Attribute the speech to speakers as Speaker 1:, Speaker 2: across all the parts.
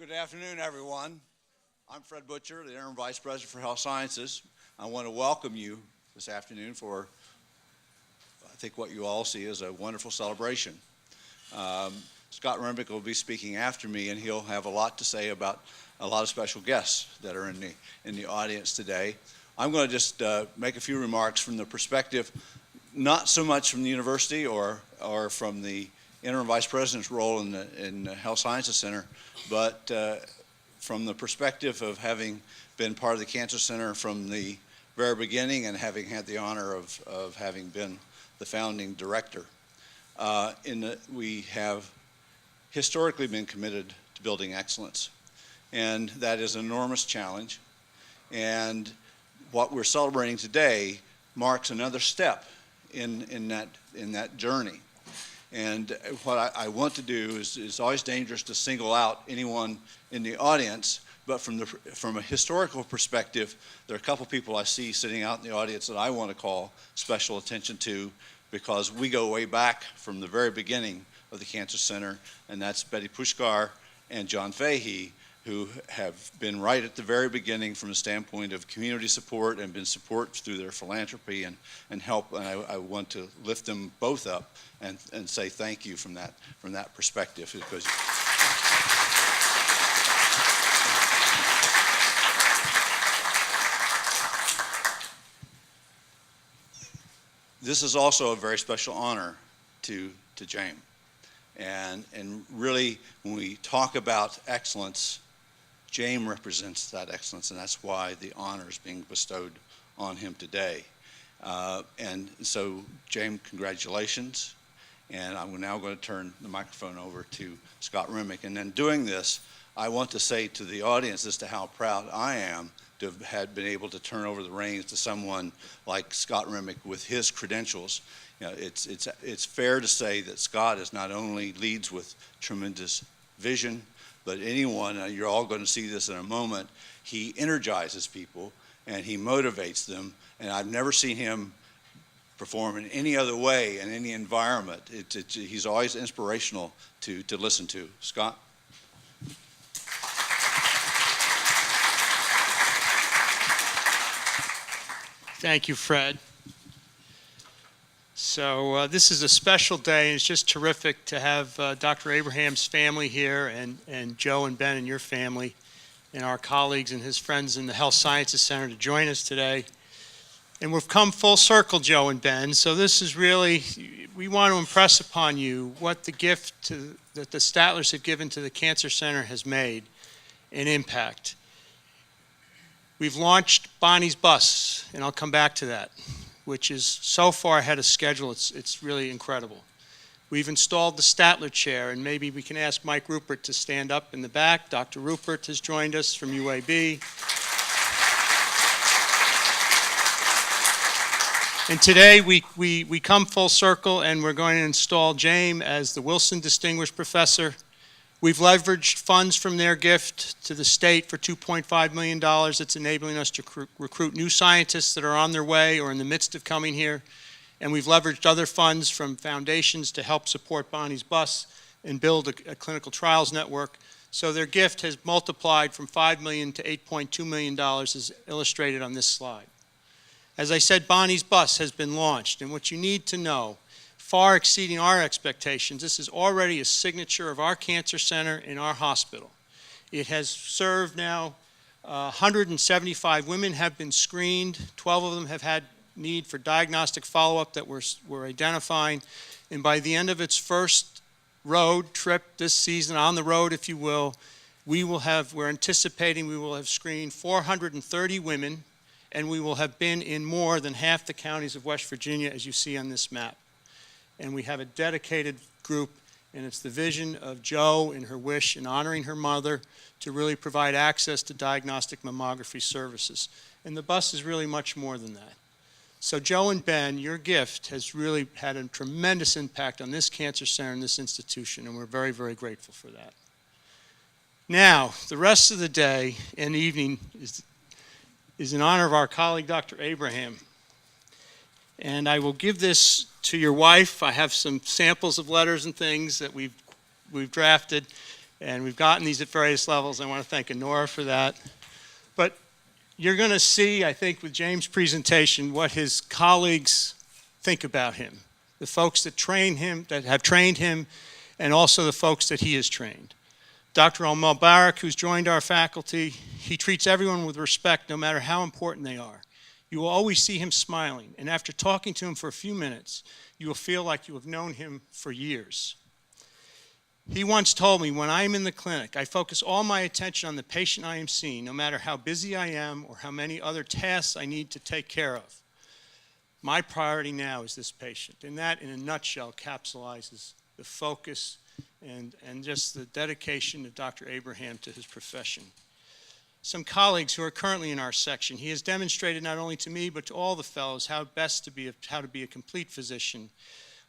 Speaker 1: Good afternoon, everyone. I'm Fred Butcher, the Interim Vice President for Health Sciences. I want to welcome you this afternoon for, I think, what you all see as a wonderful celebration. Scott Rembick will be speaking after me, and he'll have a lot to say about a lot of special guests that are in the audience today. I'm going to just make a few remarks from the perspective, not so much from the university or from the Interim Vice President's role in the Health Sciences Center, but from the perspective of having been part of the Cancer Center from the very beginning and having had the honor of having been the founding director. We have historically been committed to building excellence, and that is an enormous challenge. And what we're celebrating today marks another step in that journey. And what I want to do is, it's always dangerous to single out anyone in the audience, but from a historical perspective, there are a couple people I see sitting out in the audience that I want to call special attention to, because we go way back from the very beginning of the Cancer Center, and that's Betty Pushkar and John Fahey, who have been right at the very beginning from the standpoint of community support and been support through their philanthropy and help. And I want to lift them both up and say thank you from that perspective, because this is also a very special honor to Jame. And really, when we talk about excellence, Jame represents that excellence, and that's why the honor is being bestowed on him today. And so, Jame, congratulations. And I'm now going to turn the microphone over to Scott Rembick. And in doing this, I want to say to the audience as to how proud I am to have been able to turn over the reins to someone like Scott Rembick with his credentials. You know, it's fair to say that Scott is not only leads with tremendous vision, but anyone, and you're all going to see this in a moment, he energizes people and he motivates them. And I've never seen him perform in any other way in any environment. He's always inspirational to listen to. Scott?
Speaker 2: Thank you, Fred. So this is a special day, and it's just terrific to have Dr. Abraham's family here, and Joe and Ben and your family, and our colleagues and his friends in the Health Sciences Center to join us today. And we've come full circle, Joe and Ben, so this is really, we want to impress upon you what the gift that the Statlers have given to the Cancer Center has made an impact. We've launched Bonnie's Bus, and I'll come back to that, which is so far ahead of schedule, it's really incredible. We've installed the Statler chair, and maybe we can ask Mike Rupert to stand up in the back. Dr. Rupert has joined us from UAB. And today we come full circle, and we're going to install Jame as the Wilson Distinguished Professor. We've leveraged funds from their gift to the state for $2.5 million. It's enabling us to recruit new scientists that are on their way or in the midst of coming here. And we've leveraged other funds from foundations to help support Bonnie's Bus and build a clinical trials network. So their gift has multiplied from $5 million to $8.2 million, as illustrated on this slide. As I said, Bonnie's Bus has been launched, and what you need to know, far exceeding our expectations, this is already a signature of our cancer center in our hospital. It has served now 175 women have been screened. 12 of them have had need for diagnostic follow-up that we're identifying. And by the end of its first road trip this season, on the road, if you will, we're anticipating we will have screened 430 women, and we will have been in more than half the counties of West Virginia, as you see on this map. And we have a dedicated group, and it's the vision of Jo and her wish in honoring her mother to really provide access to diagnostic mammography services. And the bus is really much more than that. So Jo and Ben, your gift has really had a tremendous impact on this cancer center and this institution, and we're very, very grateful for that. Now, the rest of the day and evening is in honor of our colleague, Dr. Abraham. And I will give this to your wife. I have some samples of letters and things that we've drafted. And we've gotten these at various levels. I want to thank Honora for that. But you're going to see, I think, with James' presentation, what his colleagues think about him. The folks that train him, that have trained him, and also the folks that he has trained. Dr. Al-Mubarak, who's joined our faculty, he treats everyone with respect no matter how important they are. You will always see him smiling, and after talking to him for a few minutes, you will feel like you have known him for years. He once told me, when I am in the clinic, I focus all my attention on the patient I am seeing, no matter how busy I am or how many other tasks I need to take care of. My priority now is this patient, and that, in a nutshell, capsulizes the focus and just the dedication of Dr. Abraham to his profession. Some colleagues who are currently in our section, he has demonstrated not only to me but to all the fellows how to be a complete physician.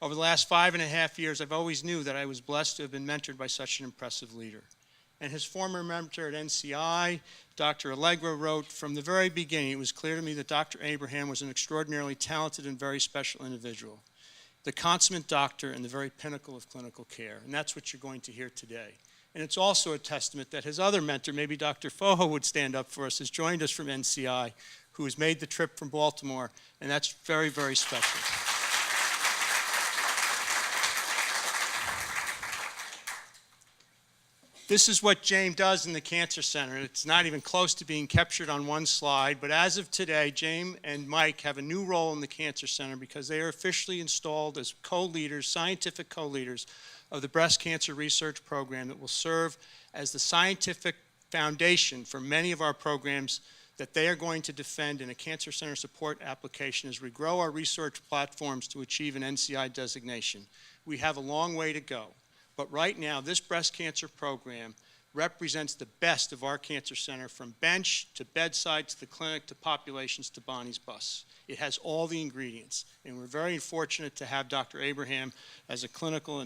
Speaker 2: Over the last 5.5 years, I've always knew that I was blessed to have been mentored by such an impressive leader. And his former mentor at NCI, Dr. Allegra, wrote, "From the very beginning, it was clear to me that Dr. Abraham was an extraordinarily talented and very special individual, the consummate doctor and the very pinnacle of clinical care." And that's what you're going to hear today. And it's also a testament that his other mentor, maybe Dr. Foho would stand up for us, has joined us from NCI, who has made the trip from Baltimore, and that's very, very special. This is what Jame does in the Cancer Center. It's not even close to being captured on one slide, but as of today, Jame and Mike have a new role in the Cancer Center because they are officially installed as co-leaders, scientific co-leaders of the breast cancer research program that will serve as the scientific foundation for many of our programs that they are going to defend in a Cancer Center support application as we grow our research platforms to achieve an NCI designation. We have a long way to go. But right now, this breast cancer program represents the best of our Cancer Center, from bench to bedside to the clinic to populations to Bonnie's bus. It has all the ingredients, and we're very fortunate to have Dr. Abraham as a clinical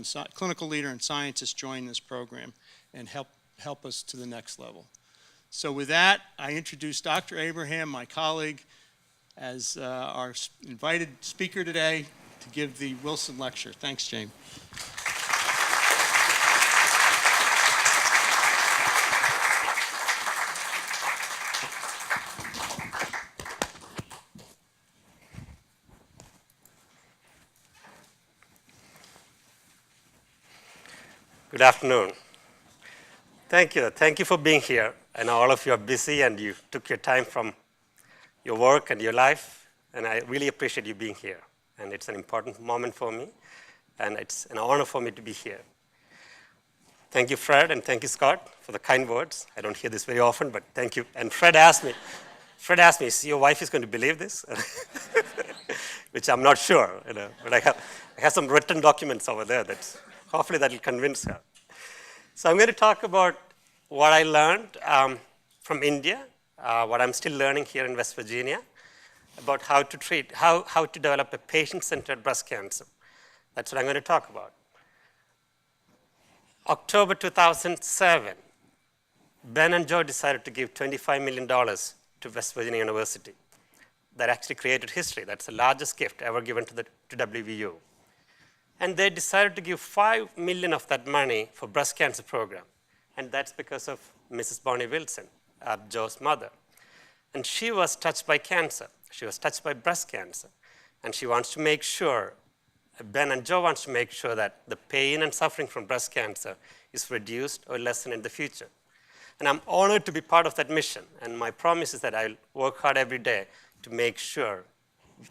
Speaker 2: leader and scientist join this program and help us to the next level. So with that, I introduce Dr. Abraham, my colleague, as our invited speaker today to give the Wilson Lecture. Thanks, Jame.
Speaker 3: Good afternoon. Thank you. Thank you for being here. I know all of you are busy and you took your time from your work and your life, and I really appreciate you being here. And it's an important moment for me, and it's an honor for me to be here. Thank you, Fred, and thank you, Scott, for the kind words. I don't hear this very often, but thank you. And Fred asked me, your wife is going to believe this? Which I'm not sure, but I have some written documents over there that hopefully that will convince her. So I'm going to talk about what I learned from India, what I'm still learning here in West Virginia, about how to develop a patient-centered breast cancer. That's what I'm going to talk about. October 2007, Ben and Joe decided to give $25 million to West Virginia University. That actually created history. That's the largest gift ever given to WVU. And they decided to give $5 million of that money for breast cancer program. And that's because of Mrs. Bonnie Wilson, Joe's mother. And she was touched by cancer. She was touched by breast cancer. And she wants to make sure, Ben and Joe wants to make sure that the pain and suffering from breast cancer is reduced or lessened in the future. And I'm honored to be part of that mission. And my promise is that I'll work hard every day to make sure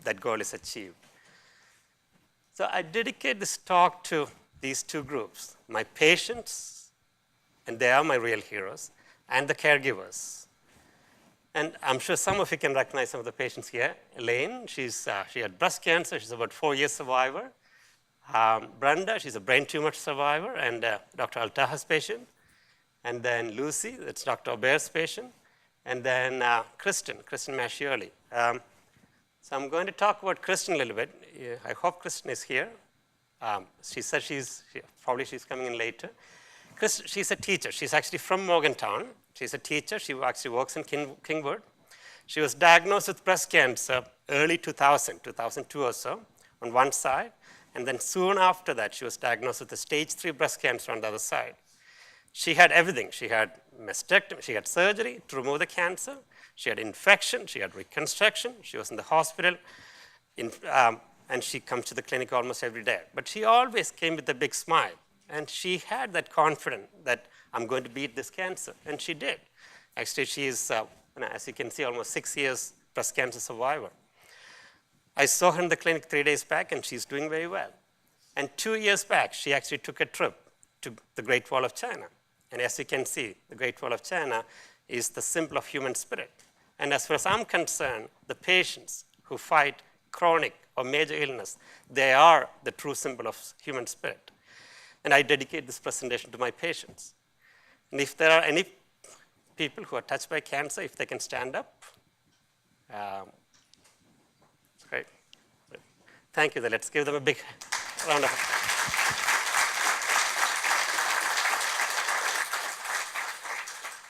Speaker 3: that goal is achieved. So I dedicate this talk to these two groups, my patients, and they are my real heroes, and the caregivers. And I'm sure some of you can recognize some of the patients here. Elaine, she had breast cancer. She's about 4 years survivor. Brenda, she's a brain tumor survivor and Dr. Altaha's patient. And then Lucy, that's Dr. Aubert's patient. And then Kristen Mascioli. So I'm going to talk about Kristen a little bit. I hope Kristen is here. She said she's coming in later. She's a teacher. She's actually from Morgantown. She's a teacher. She actually works in Kingwood. She was diagnosed with breast cancer early 2002 or so, on one side. And then soon after that, she was diagnosed with a stage 3 breast cancer on the other side. she had everything. She had mastectomy, she had surgery to remove the cancer, she had infection, she had reconstruction, she was in the hospital, and she comes to the clinic almost every day. But she always came with a big smile, and she had that confidence that I'm going to beat this cancer, and she did. Actually, she is, as you can see, almost 6 years breast cancer survivor. I saw her in the clinic 3 days back, and she's doing very well. And 2 years back, she actually took a trip to the Great Wall of China. And as you can see, the Great Wall of China is the symbol of human spirit. And as far as I'm concerned, the patients who fight chronic or major illness, they are the true symbol of human spirit. And I dedicate this presentation to my patients. And if there are any people who are touched by cancer, if they can stand up. Great. Thank you. Let's give them a big round of applause.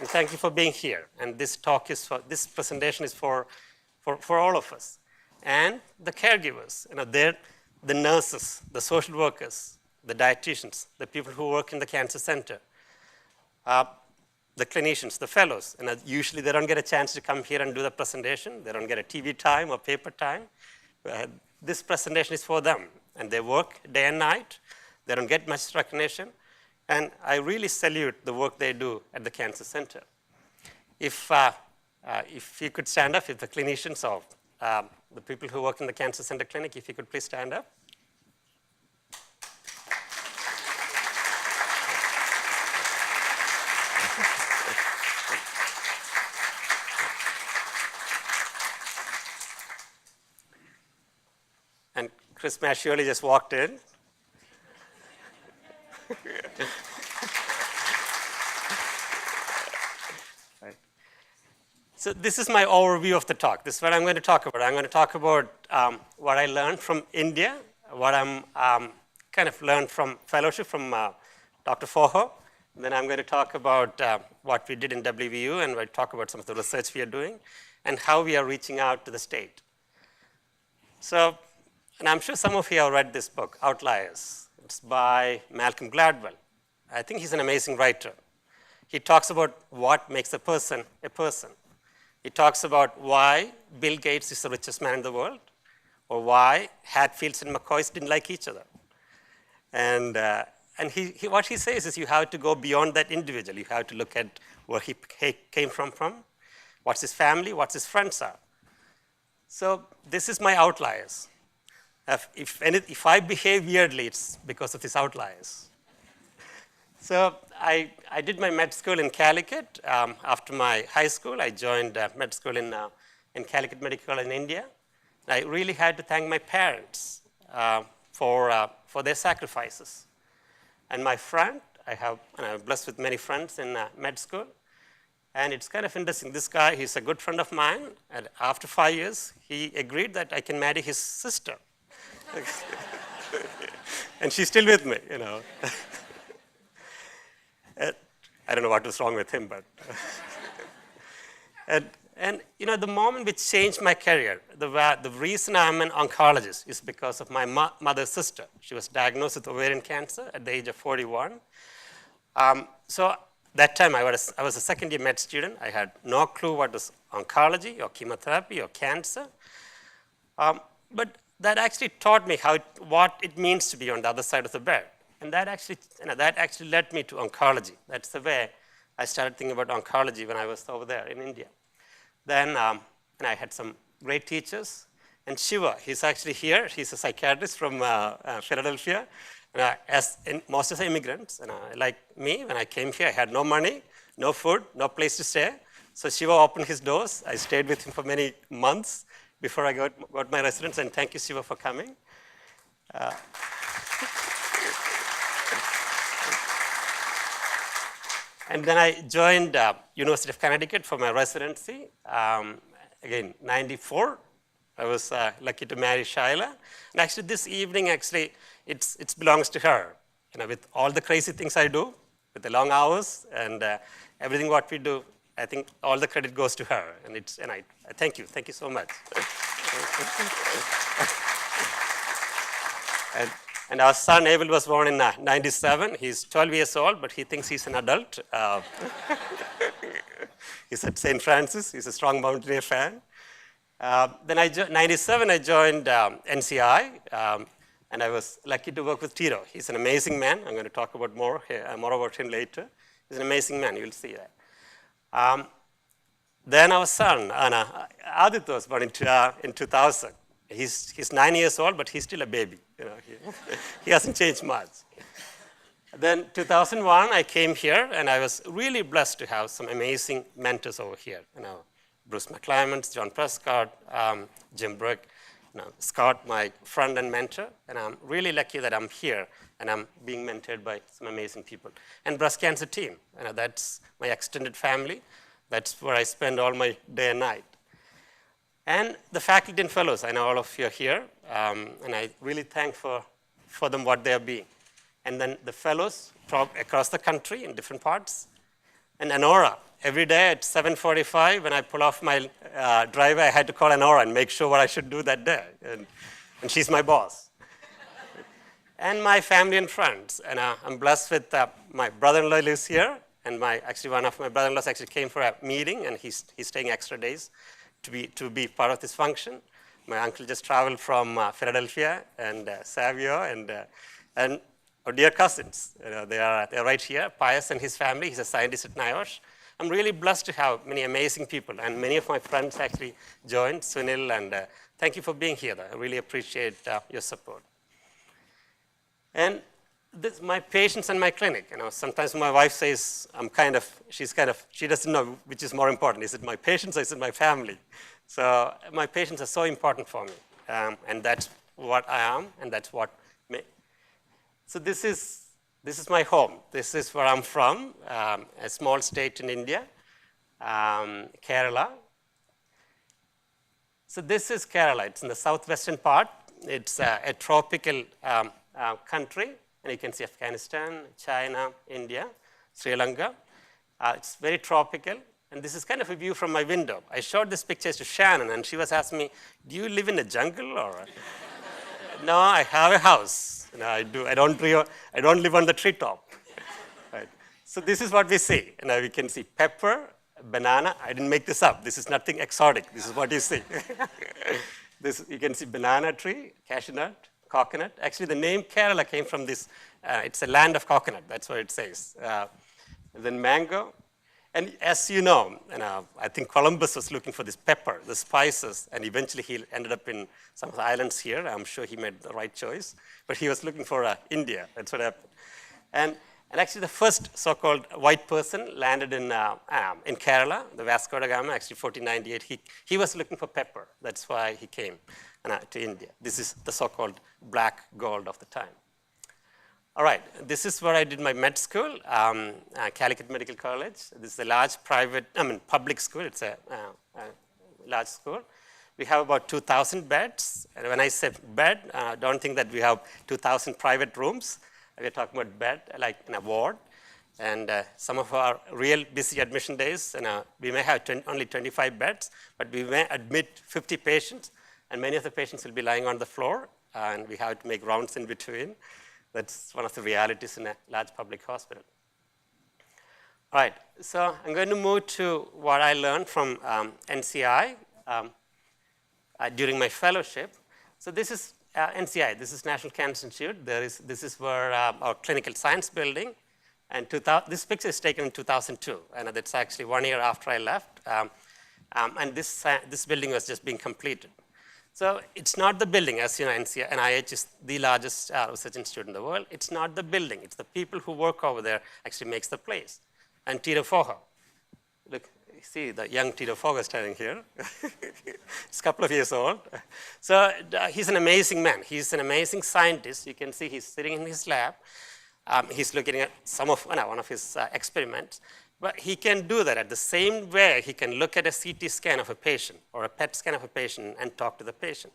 Speaker 3: And thank you for being here. And this presentation is for all of us. And the caregivers, the nurses, the social workers, the dietitians, the people who work in the cancer center, the clinicians, the fellows. And usually they don't get a chance to come here and do the presentation. They don't get a TV time or paper time. This presentation is for them. And they work day and night. They don't get much recognition. And I really salute the work they do at the cancer center. If you could stand up, if the clinicians or the people who work in the cancer center clinic, if you could please stand up. And Chris Mascioli just walked in. So this is my overview of the talk. This is what I'm going to talk about. I'm going to talk about what I learned from India, what I'm kind of learned from fellowship from Dr. Foho. Then I'm going to talk about what we did in WVU, and we'll talk about some of the research we are doing, and how we are reaching out to the state. So, and I'm sure some of you have read this book, Outliers. It's by Malcolm Gladwell. I think he's an amazing writer. He talks about what makes a person a person. He talks about why Bill Gates is the richest man in the world, or why Hatfields and McCoys didn't like each other. And what he says is you have to go beyond that individual. You have to look at where he came from, what's his family, what's his friends are. So this is my outliers. If I behave weirdly, it's because of these outliers. So I did my med school in Calicut. After my high school, I joined med school in Calicut Medical College in India. And I really had to thank my parents for their sacrifices. And my friend, I'm blessed with many friends in med school. And it's kind of interesting. This guy, he's a good friend of mine. And after 5 years, he agreed that I can marry his sister. And she's still with me, I don't know what was wrong with him, but. and the moment which changed my career, the reason I'm an oncologist is because of my mother's sister. She was diagnosed with ovarian cancer at the age of 41. So that time I was a second-year med student. I had no clue what was oncology or chemotherapy or cancer. But that actually taught me what it means to be on the other side of the bed. And that actually led me to oncology. That's the way I started thinking about oncology when I was over there in India. Then and I had some great teachers. And Shiva, he's actually here. He's a psychiatrist from Philadelphia. And most of the immigrants, like me, when I came here, I had no money, no food, no place to stay. So Shiva opened his doors. I stayed with him for many months before I got my residence. And thank you, Shiva, for coming. And then I joined University of Connecticut for my residency. Again, 94. I was lucky to marry Shaila. And actually, this evening, it belongs to her. With all the crazy things I do, with the long hours and everything what we do, I think all the credit goes to her. And I thank you. Thank you so much. And our son Abel was born in 97. He's 12 years old, but he thinks he's an adult. He's at St. Francis. He's a strong Mountaineer fan. Then 97, I joined NCI, and I was lucky to work with Tito. He's an amazing man. I'm going to talk about more about him later. He's an amazing man. You'll see that. Then our son, Adit, was born in 2000. He's 9 years old, but he's still a baby. He hasn't changed much. Then 2001, I came here, and I was really blessed to have some amazing mentors over here. Bruce McClymont, John Prescott, Jim Brick, Scott, my friend and mentor. And I'm really lucky that I'm here, and I'm being mentored by some amazing people. And breast cancer team, that's my extended family. That's where I spend all my day and night. And the faculty and fellows, I know all of you are here, and I really thank for them what they are being. And then the fellows across the country in different parts. And Anora, every day at 7:45, when I pull off my driveway, I had to call Anora and make sure what I should do that day. And she's my boss. And my family and friends. And I'm blessed with my brother-in-law lives here. And one of my brother-in-laws actually came for a meeting, and he's staying extra days to be part of this function. My uncle just traveled from Philadelphia and Savio and our dear cousins. They're right here. Pius and his family. He's a scientist at NIOSH. I'm really blessed to have many amazing people, and many of my friends actually joined, Sunil, and thank you for being here. I really appreciate your support. And my patients and my clinic. Sometimes my wife says she doesn't know which is more important. Is it my patients or is it my family? So my patients are so important for me, and that's what I am, and that's what me. So this is my home. This is where I'm from, a small state in India, Kerala. So this is Kerala. It's in the southwestern part. It's a tropical country. And you can see Afghanistan, China, India, Sri Lanka. It's very tropical. And this is kind of a view from my window. I showed this pictures to Shannon, and she was asking me, do you live in a jungle? Or no, I have a house. I do. I don't live on the treetop. Right. So this is what we see. We can see pepper, banana. I didn't make this up. This is nothing exotic. This is what you see. You can see banana tree, cashew nut, coconut. Actually, the name Kerala came from this. It's a land of coconut. That's what it says. Then mango. And as you know, I think Columbus was looking for this pepper, the spices, and eventually he ended up in some of the islands here. I'm sure he made the right choice. But he was looking for India. That's what happened. And actually, the first so-called white person landed in Kerala, the Vasco da Gama, actually 1498. He was looking for pepper. That's why he came to India. This is the so-called black gold of the time. All right, this is where I did my med school, Calicut Medical College. This is a large public school. It's a large school. We have about 2,000 beds. And when I say bed, don't think that we have 2,000 private rooms. We're talking about bed, like in a ward. And some of our real busy admission days, we may have only 25 beds, but we may admit 50 patients. And many of the patients will be lying on the floor, and we have to make rounds in between. That's one of the realities in a large public hospital. All right, so I'm going to move to what I learned from NCI during my fellowship. So this is NCI, this is National Cancer Institute. This is where our clinical science building, and this picture is taken in 2002, and that's actually 1 year after I left. And this building was just being completed. So it's not the building, as you know, NIH is the largest research institute in the world. It's not the building, it's the people who work over there actually makes the place. And Tito Fogo, look, see the young Tito Fogo standing here. He's a couple of years old. So he's an amazing man. He's an amazing scientist. You can see he's sitting in his lab. He's looking at one of his experiments. But he can do that at the same way he can look at a CT scan of a patient or a PET scan of a patient and talk to the patient.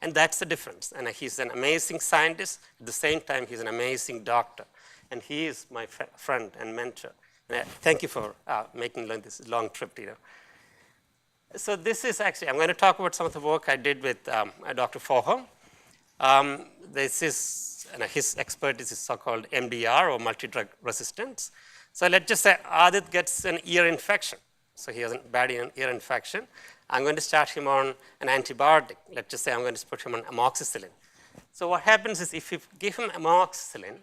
Speaker 3: And that's the difference. And he's an amazing scientist. At the same time, he's an amazing doctor. And he is my friend and mentor. And thank you for making this long trip, Tito. So this is actually, I'm going to talk about some of the work I did with Dr. Fogo. This is, his expertise is so-called MDR, or multi-drug resistance. So let's just say Adit gets an ear infection. So he has a bad ear infection. I'm going to start him on an antibiotic. Let's just say I'm going to put him on amoxicillin. So what happens is, if you give him amoxicillin,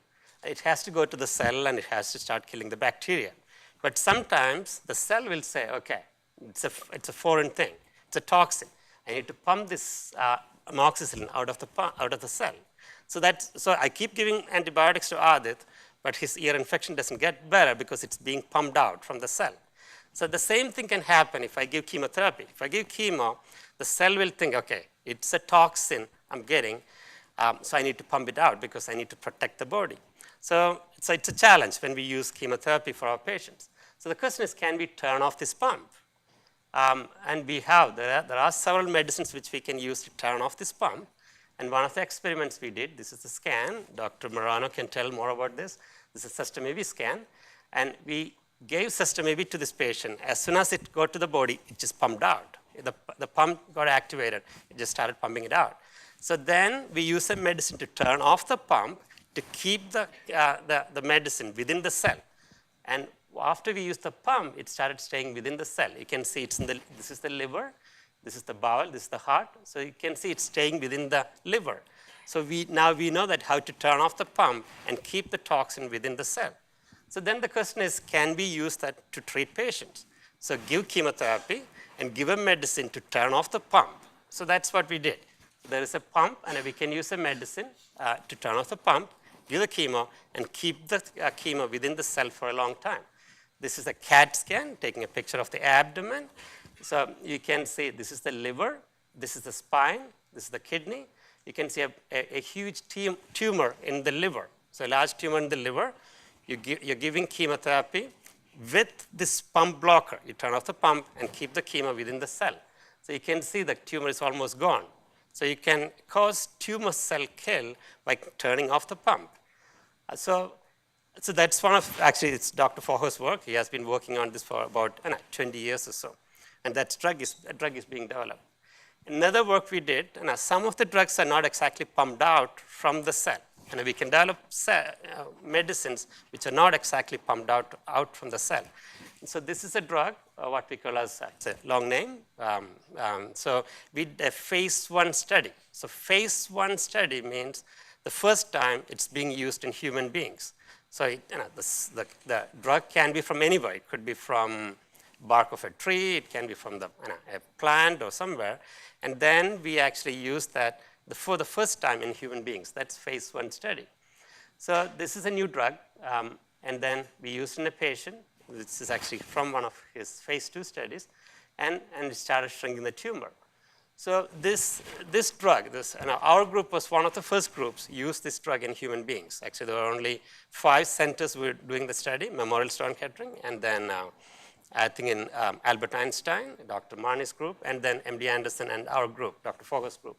Speaker 3: it has to go to the cell and it has to start killing the bacteria. But sometimes the cell will say, okay, it's a foreign thing. It's a toxin. I need to pump this amoxicillin out of the cell. So I keep giving antibiotics to Adit, but his ear infection doesn't get better because it's being pumped out from the cell. So the same thing can happen if I give chemotherapy. If I give chemo, the cell will think, okay, it's a toxin I'm getting, so I need to pump it out because I need to protect the body. So it's a challenge when we use chemotherapy for our patients. So the question is, can we turn off this pump? And there are several medicines which we can use to turn off this pump. And one of the experiments we did, this is the scan. Dr. Morano can tell more about this. This is Sestamivir scan. And we gave Sestamivir to this patient. As soon as it got to the body, it just pumped out. The pump got activated. It just started pumping it out. So then we use a medicine to turn off the pump to keep the medicine within the cell. And after we used the pump, it started staying within the cell. You can see this is the liver, this is the bowel, this is the heart. So you can see it's staying within the liver. So now we know that how to turn off the pump and keep the toxin within the cell. So then the question is, can we use that to treat patients? So give chemotherapy and give a medicine to turn off the pump. So that's what we did. There is a pump, and we can use a medicine to turn off the pump, give the chemo, and keep the chemo within the cell for a long time. This is a CAT scan, taking a picture of the abdomen. So you can see this is the liver, this is the spine, this is the kidney. You can see a huge tumor in the liver. So a large tumor in the liver. You're giving chemotherapy with this pump blocker. You turn off the pump and keep the chemo within the cell. So you can see the tumor is almost gone. So you can cause tumor cell kill by turning off the pump. So that's one of, actually, it's Dr. Foger's work. He has been working on this for about 20 years or so. And that drug is being developed. Another work we did, some of the drugs are not exactly pumped out from the cell. And we can develop medicines which are not exactly pumped out from the cell. And so this is a drug, what we call as, it's a long name. So we did a phase 1 study. So phase 1 study means the first time it's being used in human beings. So the drug can be from anywhere. It could be from bark of a tree. It can be from a plant or somewhere. And then we actually use that for the first time in human beings. That's phase 1 study. So this is a new drug. And then we used in a patient. This is actually from one of his phase 2 studies. And it started shrinking the tumor. So this drug, our group was one of the first groups used this drug in human beings. Actually, there were only 5 centers who were doing the study, Memorial Sloan Kettering, and then I think in Albert Einstein, Dr. Marnie's group, and then MD Anderson and our group, Dr. Foger's group.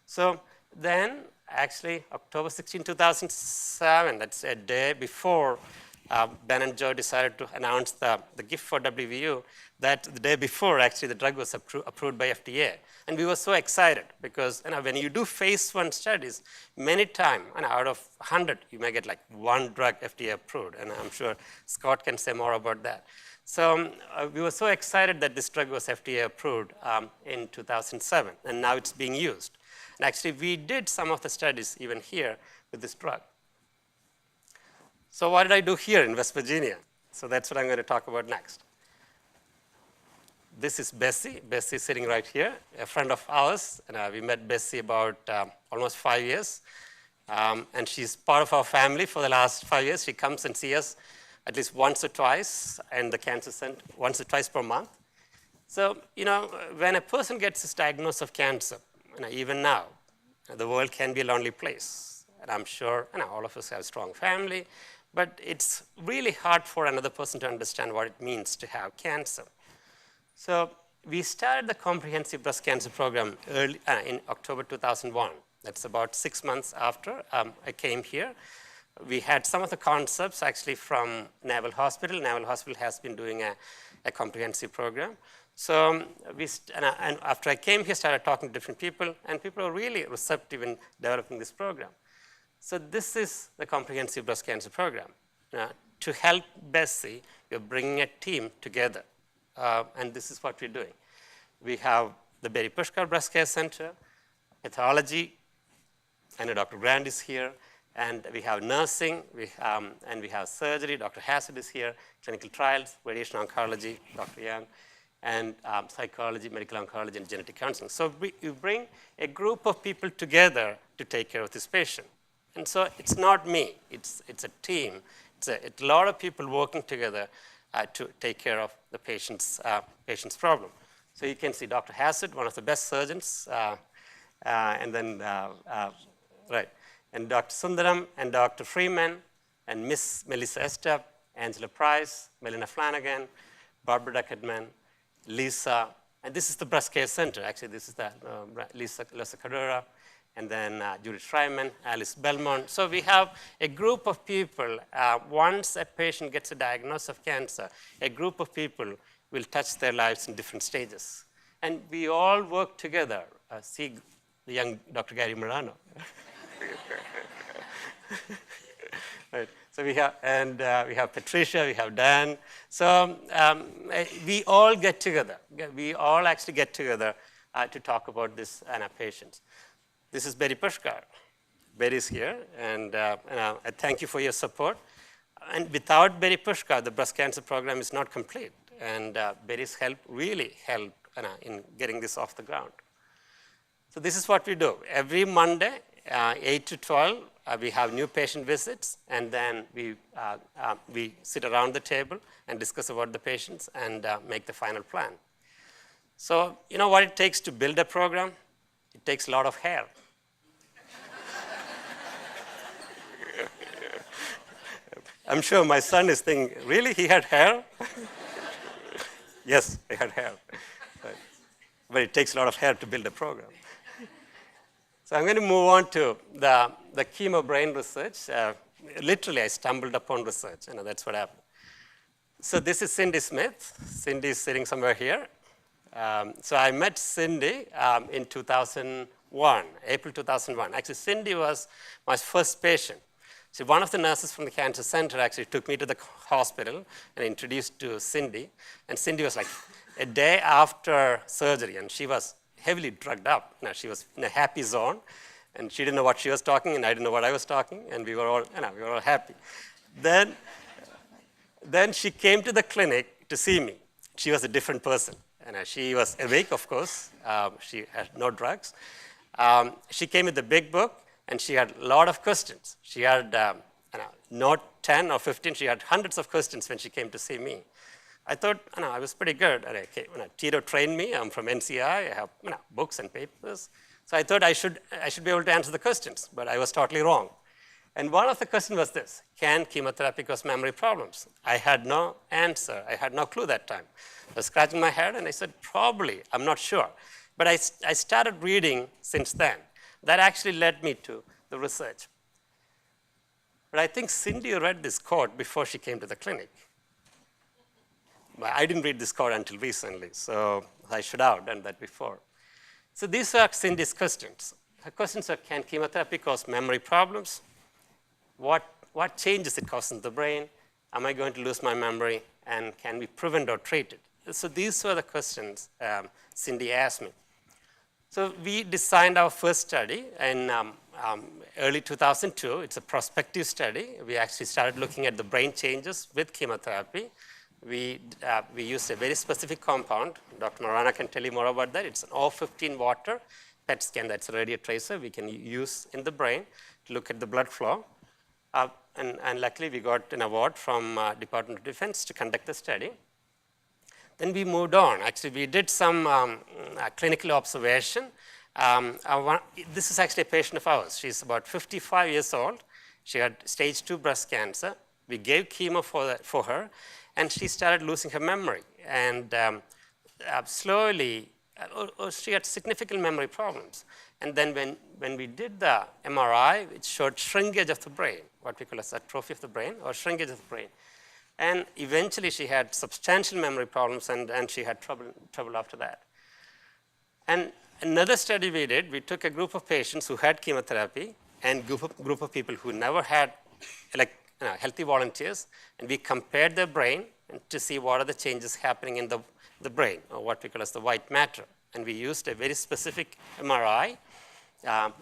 Speaker 3: So then, actually, October 16, 2007, that's a day before Ben and Joe decided to announce the gift for WVU, that the day before, actually, the drug was approved by FDA. And we were so excited because when you do phase 1 studies, many times, out of 100, you may get like 1 drug FDA approved. And I'm sure Scott can say more about that. So we were so excited that this drug was FDA approved in 2007, and now it's being used. And actually, we did some of the studies even here with this drug. So what did I do here in West Virginia? So that's what I'm going to talk about next. This is Bessie. Bessie is sitting right here, a friend of ours. And we met Bessie about almost 5 years. And she's part of our family for the last 5 years. She comes and sees us at least once or twice in the cancer center, once or twice per month. So, when a person gets this diagnosis of cancer, even now, the world can be a lonely place. And I'm sure all of us have a strong family, but it's really hard for another person to understand what it means to have cancer. So we started the Comprehensive Breast Cancer Program in October 2001. That's about 6 months after I came here. We had some of the concepts actually from Naval Hospital. Naval Hospital has been doing a comprehensive program. So and after I came here, started talking to different people, and people are really receptive in developing this program. So this is the comprehensive breast cancer program. To help Bessie, we're bringing a team together, and this is what we're doing. We have the Betty Pushkar Breast Care Center, pathology, and Dr. Grant is here, and we have nursing, and we have surgery. Dr. Hassett is here, clinical trials, radiation oncology, Dr. Young, and psychology, medical oncology, and genetic counseling. So we bring a group of people together to take care of this patient. And so it's not me, it's a team. It's a lot of people working together to take care of the patient's problem. So you can see Dr. Hassett, one of the best surgeons, and then, right. And Dr. Sundaram and Dr. Freeman and Miss Melissa Estep, Angela Price, Melina Flanagan, Barbara Ducketman, Lisa, and this is the breast care center. Actually, this is the Lisa Carrera, and then Judith Schreiman, Alice Belmont. So we have a group of people. Once a patient gets a diagnosis of cancer, a group of people will touch their lives in different stages. And we all work together. See the young Dr. Gary Morano. Right. So we have Patricia, we have Dan. So we all get together. We all actually get together to talk about this and our patients. This is Betty Pushkar. Betty's here, and I thank you for your support. And without Betty Pushkar, the breast cancer program is not complete. And Betty's help really helped in getting this off the ground. So this is what we do. Every Monday, 8 to 12, we have new patient visits, and then we sit around the table and discuss about the patients and make the final plan. So you know what it takes to build a program? It takes a lot of hair. I'm sure my son is thinking, really, he had hair? Yes, he had hair. But it takes a lot of hair to build a program. So I'm going to move on to the chemo brain research. Literally, I stumbled upon research. That's what happened. So this is Cindy Smith. Cindy is sitting somewhere here. So I met Cindy in 2001, April 2001. Actually, Cindy was my first patient. So one of the nurses from the cancer center actually took me to the hospital and introduced to Cindy. And Cindy was like a day after surgery, and she was heavily drugged up. She was in a happy zone, and she didn't know what she was talking, and I didn't know what I was talking, and we were all happy. Then she came to the clinic to see me. She was a different person, and she was awake, of course. She had no drugs. She came with a big book, and she had a lot of questions. She had not 10 or 15, she had hundreds of questions when she came to see me. I thought I was pretty good. Tito trained me. I'm from NCI. I have books and papers. So I thought I should be able to answer the questions, but I was totally wrong. And one of the questions was this: can chemotherapy cause memory problems? I had no answer. I had no clue that time. I was scratching my head, and I said, probably. I'm not sure. But I started reading since then. That actually led me to the research. But I think Cindy read this quote before she came to the clinic. I didn't read this quote until recently, so I should have done that before. So these are Cindy's questions. Her questions are: can chemotherapy cause memory problems? What changes it causes in the brain? Am I going to lose my memory? And can we prevent or treat it? So these were the questions Cindy asked me. So we designed our first study in early 2002. It's a prospective study. We actually started looking at the brain changes with chemotherapy. We used a very specific compound. Dr. Marana can tell you more about that. It's an O15 water PET scan. That's a radio tracer we can use in the brain to look at the blood flow. And luckily, we got an award from Department of Defense to conduct the study. Then we moved on. Actually, we did some clinical observation. This is actually a patient of ours. She's about 55 years old. She had stage 2 breast cancer. We gave chemo for her, and she started losing her memory. And slowly, she had significant memory problems. And then when we did the MRI, it showed shrinkage of the brain, what we call as atrophy of the brain or shrinkage of the brain. And eventually she had substantial memory problems and she had trouble after that. And another study we did, we took a group of patients who had chemotherapy and group of people who never had, like healthy volunteers, and we compared their brain to see what are the changes happening in the brain, or what we call as the white matter. And we used a very specific MRI,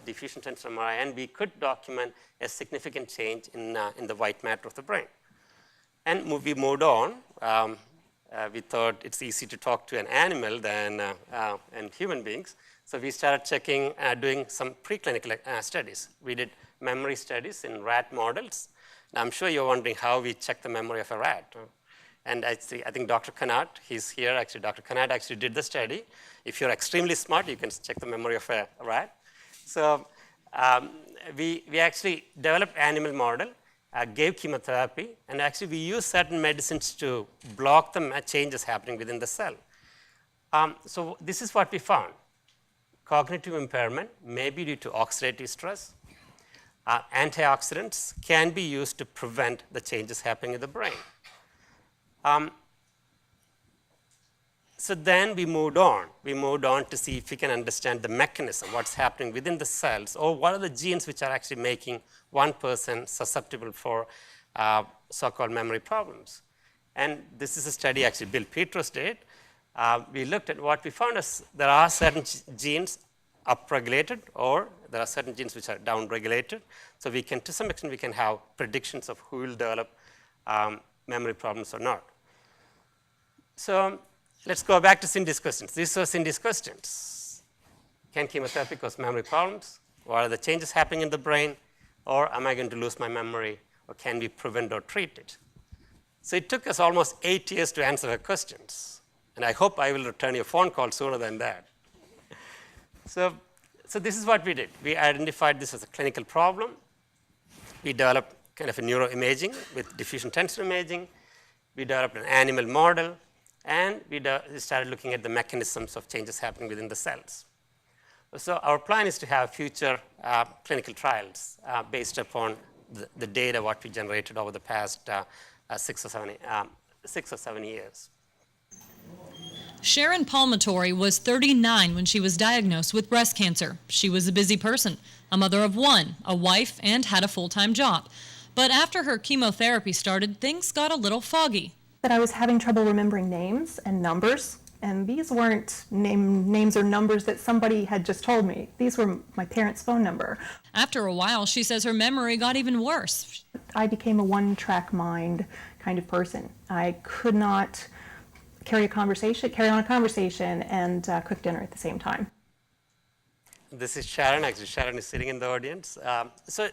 Speaker 3: diffusion tensor MRI, and we could document a significant change in the white matter of the brain. And we moved on. We thought it's easy to talk to an animal than and human beings. So we started checking, doing some preclinical studies. We did memory studies in rat models. Now, I'm sure you're wondering how we check the memory of a rat. And I think Dr. Kanat, he's here. Actually, Dr. Kanat actually did the study. If you're extremely smart, you can check the memory of a rat. So we actually developed animal model, gave chemotherapy, and actually we used certain medicines to block the changes happening within the cell. So this is what we found. Cognitive impairment may be due to oxidative stress. Antioxidants can be used to prevent the changes happening in the brain. So then we moved on. We moved on to see if we can understand the mechanism, what's happening within the cells, or what are the genes which are actually making one person susceptible for so-called memory problems. And this is a study actually Bill Petros did. We looked at what we found is there are certain genes upregulated, or there are certain genes which are downregulated. So we can, to some extent, we can have predictions of who will develop memory problems or not. So let's go back to Cindy's questions. These are Cindy's questions. Can chemotherapy cause memory problems? What are the changes happening in the brain? Or am I going to lose my memory? Or can we prevent or treat it? So it took us almost 8 years to answer her questions. And I hope I will return your phone call sooner than that. So this is what we did. We identified this as a clinical problem. We developed kind of a neuroimaging with diffusion tensor imaging. We developed an animal model. And we started looking at the mechanisms of changes happening within the cells. So our plan is to have future clinical trials based upon the data what we generated over the past 6 or 7 years.
Speaker 4: Sharon Palmatory was 39 when she was diagnosed with breast cancer. She was a busy person, a mother of one, a wife, and had a full-time job. But after her chemotherapy started, things got a little foggy.
Speaker 5: That I was having trouble remembering names and numbers, and these weren't names or numbers that somebody had just told me. These were my parents' phone number.
Speaker 4: After a while, she says her memory got even worse.
Speaker 5: I became a one-track mind kind of person. I could not carry on a conversation and cook dinner at the same time.
Speaker 3: This is Sharon. Actually, Sharon is sitting in the audience. So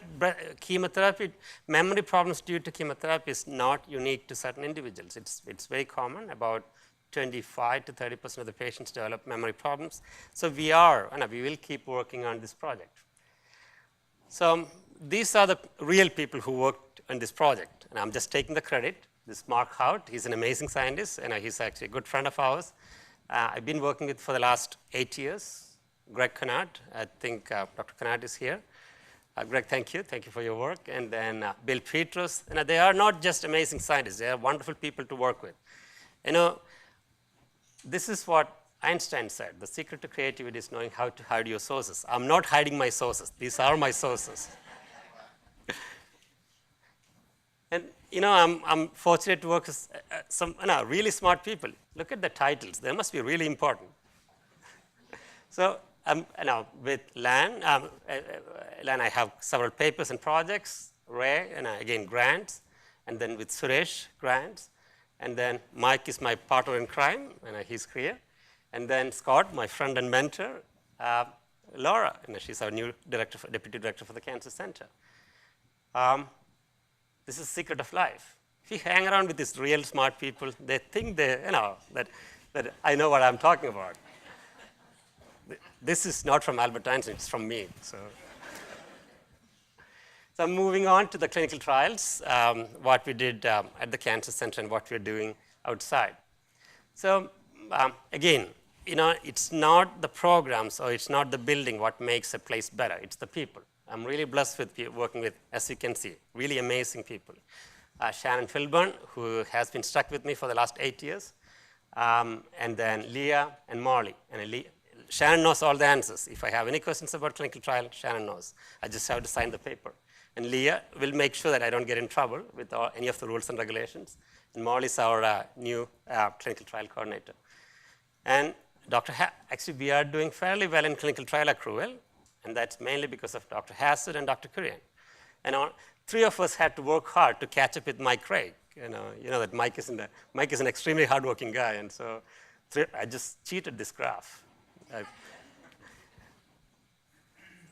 Speaker 3: chemotherapy, memory problems due to chemotherapy is not unique to certain individuals. It's very common. About 25 to 30% of the patients develop memory problems. So we will keep working on this project. So these are the real people who worked on this project. And I'm just taking the credit. This is Mark Hout. He's an amazing scientist, and he's actually a good friend of ours. I've been working with for the last 8 years. Greg Kanat, I think Dr. Kanat is here. Greg, thank you. Thank you for your work. And then Bill Petros. They are not just amazing scientists. They are wonderful people to work with. This is what Einstein said. The secret to creativity is knowing how to hide your sources. I'm not hiding my sources. These are my sources. And I'm fortunate to work with some really smart people. Look at the titles. They must be really important. So with Lan, I have several papers and projects. Ray, again, grants. And then with Suresh, grants. And then Mike is my partner in crime, and he's here. And then Scott, my friend and mentor. Laura, she's our new deputy director for the Cancer Center. This is the secret of life. If you hang around with these real smart people, they think that I know what I'm talking about. This is not from Albert Einstein, it's from me. So I'm moving on to the clinical trials, what we did at the Cancer Center and what we're doing outside. So again, it's not the programs or it's not the building what makes a place better. It's the people. I'm really blessed with working with, as you can see, really amazing people. Shannon Filburn, who has been stuck with me for the last 8 years, and then Leah and Molly. And Shannon knows all the answers. If I have any questions about clinical trial, Shannon knows. I just have to sign the paper. And Leah will make sure that I don't get in trouble with any of the rules and regulations. And Molly is our new clinical trial coordinator. And actually, we are doing fairly well in clinical trial accrual, and that's mainly because of Dr. Hassett and Dr. Kurian. And three of us had to work hard to catch up with Mike Craig. You know that Mike is an extremely hardworking guy, and so I just cheated this graph.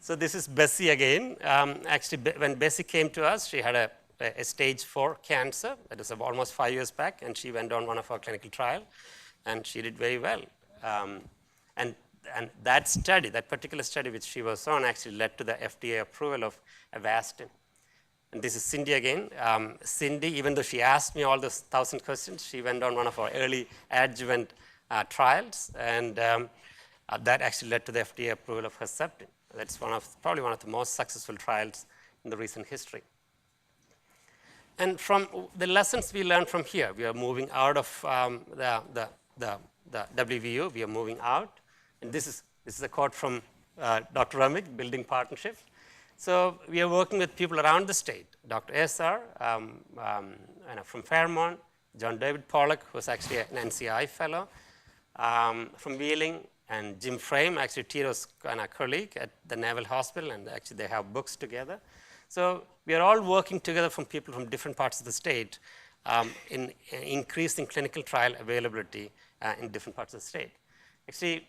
Speaker 3: So this is Bessie again. Actually, when Bessie came to us, she had a stage 4 cancer. That is almost 5 years back, and she went on one of our clinical trials, and she did very well. And that study, that particular study which she was on, actually led to the FDA approval of Avastin. And this is Cindy again. Cindy, even though she asked me all those 1,000 questions, she went on one of our early adjuvant trials, and that actually led to the FDA approval of Herceptin. That's probably one of the most successful trials in the recent history. And from the lessons we learned from here, we are moving out of the WVU, we are moving out. And this is a quote from Dr. Ramik, Building Partnership. So we are working with people around the state, Dr. Esar from Fairmont, John David Pollock, who's actually an NCI fellow, from Wheeling, and Jim Frame, actually Tito's colleague at the Naval Hospital, and actually they have books together. So we are all working together from people from different parts of the state in increasing clinical trial availability in different parts of the state. Actually,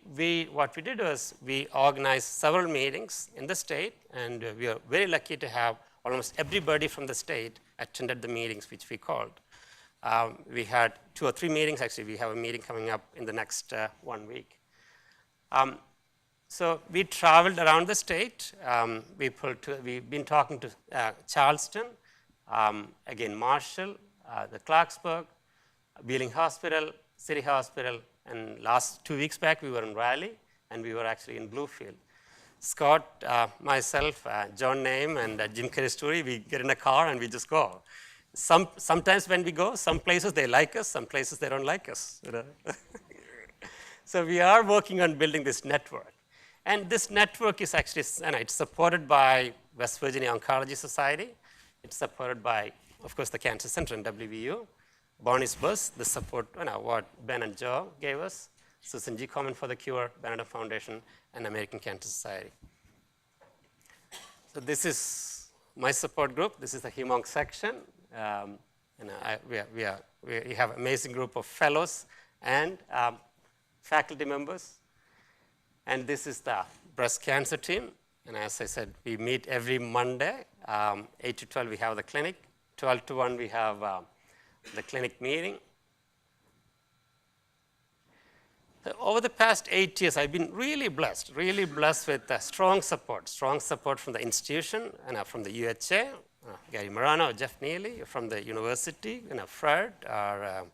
Speaker 3: what we did was we organized several meetings in the state, and we are very lucky to have almost everybody from the state attended the meetings which we called. We had 2 or 3 meetings. Actually, we have a meeting coming up in the next 1 week. So we traveled around the state. We've been talking to Charleston, again Marshall, the Clarksburg, Wheeling Hospital, City Hospital, and last 2 weeks back we were in Raleigh, and we were actually in Bluefield. Scott, myself, John Name, and Jim Keristuri, we get in a car and we just go. Sometimes when we go, some places they like us, some places they don't like us. So we are working on building this network. And this network is actually, it's supported by West Virginia Oncology Society. It's supported by, of course, the Cancer Center and WVU. Bonnie's Bus, the support, what Ben and Joe gave us. Susan G. Komen for the Cure, Benedum Foundation, and American Cancer Society. So this is my support group. This is the Hemonc section. We have an amazing group of fellows and faculty members. And this is the breast cancer team. And as I said, we meet every Monday. 8 to 12, we have the clinic. 12 to 1, we have the clinic meeting. So over the past 8 years, I've been really blessed with strong support from the institution and from the UHA, Gary Morano, Jeff Neely, from the university, Fred, or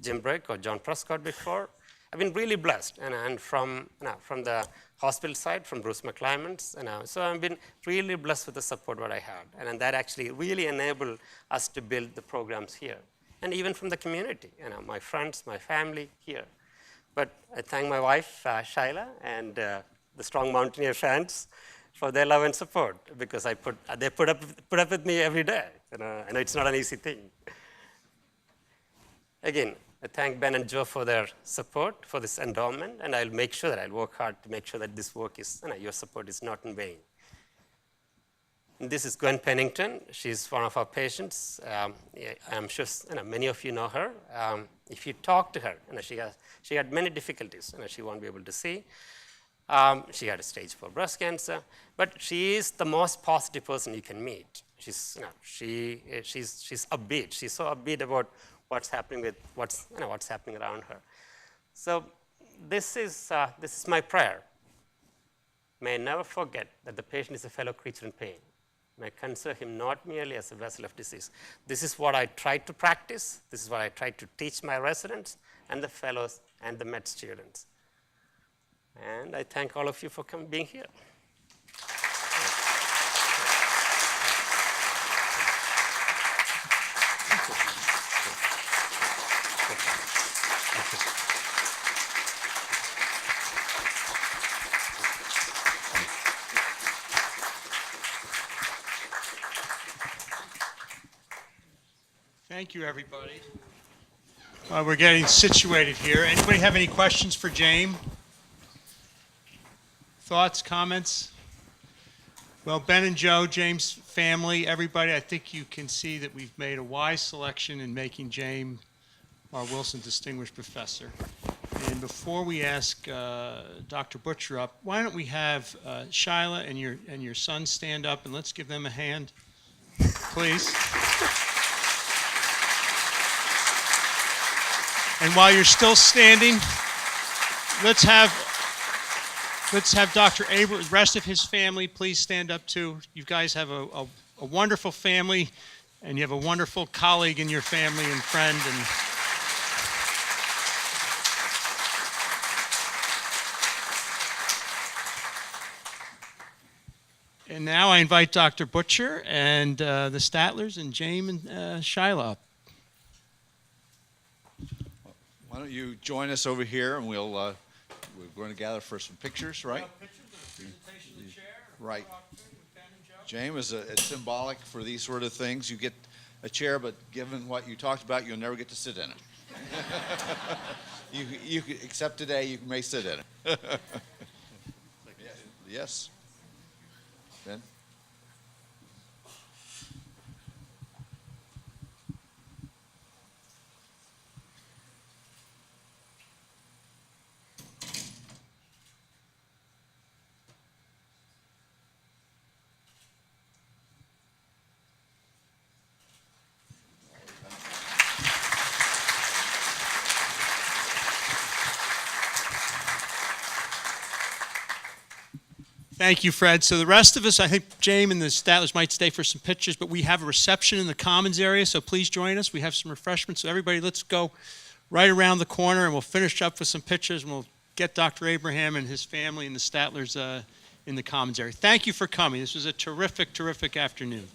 Speaker 3: Jim Brick, or John Prescott before. I've been really blessed, and from the hospital side, from Bruce McClymonds, so I've been really blessed with the support that I had, and that actually really enabled us to build the programs here, and even from the community, my friends, my family here. But I thank my wife, Shaila, and the Strong Mountaineer fans for their love and support, because they put up with me every day. I know it's not an easy thing. Again, I thank Ben and Joe for their support for this endowment, and I'll make sure that I'll work hard to make sure that this work is, your support is not in vain. And this is Gwen Pennington. She's one of our patients. I'm sure many of you know her. If you talk to her, she had many difficulties, she won't be able to see. She had a stage 4 breast cancer, but she is the most positive person you can meet. She's upbeat. She's so upbeat about what's happening what's happening around her. So this is my prayer. May I never forget that the patient is a fellow creature in pain. May I consider him not merely as a vessel of disease. This is what I try to practice. This is what I try to teach my residents and the fellows and the med students. And I thank all of you for being here.
Speaker 2: Thank you, everybody. We're getting situated here. Anybody have any questions for Jame? Thoughts, comments? Well, Ben and Joe, James' family, everybody, I think you can see that we've made a wise selection in making Jame our Wilson Distinguished Professor. And before we ask Dr. Butcher up, why don't we have Shyla and your son stand up, and let's give them a hand, please. And while you're still standing, let's have Dr. Abraham, the rest of his family, please stand up too. You guys have a wonderful family, and you have a wonderful colleague in your family and friend. And now I invite Dr. Butcher and the Statlers and Jame and Shyla up.
Speaker 1: Why don't you join us over here, and we're going to gather for some pictures, right? Right. Jame, it's symbolic for these sort of things. You get a chair, but given what you talked about, you'll never get to sit in it. Except today, you may sit in it. Yes. Ben?
Speaker 2: Thank you, Fred. So the rest of us, I think Jame and the Statlers might stay for some pictures, but we have a reception in the Commons area, so please join us. We have some refreshments. So everybody, let's go right around the corner, and we'll finish up with some pictures, and we'll get Dr. Abraham and his family and the Statlers in the Commons area. Thank you for coming. This was a terrific, terrific afternoon.